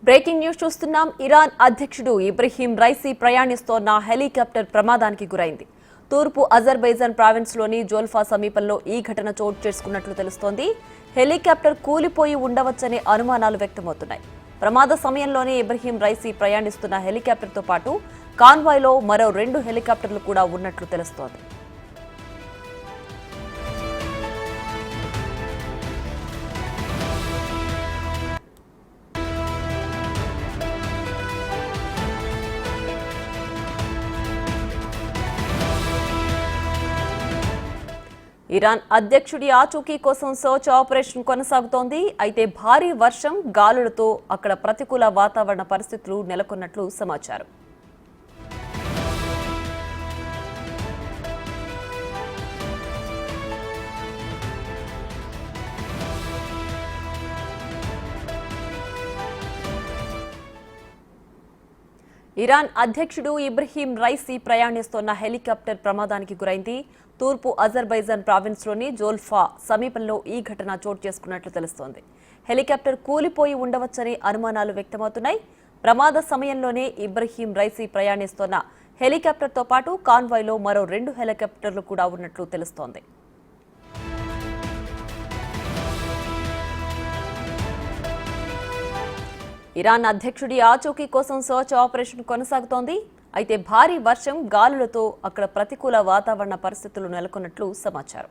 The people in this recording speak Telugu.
బ్రేకింగ్ న్యూస్ చూస్తున్నాం. ఇరాన్ అధ్యక్షుడు ఇబ్రహీం రైసీ ప్రయాణిస్తోన్న హెలికాప్టర్ ప్రమాదానికి గురైంది. తూర్పు అజర్బైజాన్ ప్రావిన్స్ లోని జోల్ఫా సమీపంలో ఈ ఘటన చోటు చేసుకున్నట్లు తెలుస్తోంది. హెలికాప్టర్ కూలిపోయి ఉండవచ్చనే అనుమానాలు వ్యక్తమవుతున్నాయి. ప్రమాద సమయంలోనే ఇబ్రహీం రైసీ ప్రయాణిస్తున్న హెలికాప్టర్తో పాటు కాన్వాయ్లో మరో 2 హెలికాప్టర్లు కూడా ఉన్నట్లు తెలుస్తోంది. ఇరాన్ అధ్యక్షుడి ఆచూకీ కోసం సర్చ్ ఆపరేషన్ కొనసాగుతోంది. అయితే భారీ వర్షం, గాలులతో అక్కడ ప్రతికూల వాతావరణ పరిస్థితులు నెలకొన్నట్లు సమాచారం. ఇరాన్ అధ్యక్షుడు ఇబ్రహీం రైసీ ప్రయాణిస్తోన్న హెలికాప్టర్ ప్రమాదానికి గురైంది. తూర్పు అజర్బైజాన్ ప్రావిన్స్లోని జోల్ఫా సమీపంలో ఈ ఘటన చోటు చేసుకున్నట్లు తెలుస్తోంది. హెలికాప్టర్ కూలిపోయి ఉండవచ్చని అనుమానాలు వ్యక్తమవుతున్నాయి. ప్రమాద సమయంలోనే ఇబ్రహీం రైసీ ప్రయాణిస్తోన్న హెలికాప్టర్తో పాటు కాన్వాయ్లో మరో 2 హెలికాప్టర్లు కూడా ఉన్నట్లు తెలుస్తోంది. ఇరాన్ అధ్యక్షుడి ఆచూకీ కోసం సర్చ్ ఆపరేషన్ కొనసాగుతోంది. అయితే భారీ వర్షం, గాలులతో అక్కడ ప్రతికూల వాతావరణ పరిస్థితులు నెలకొన్నట్లు సమాచారం.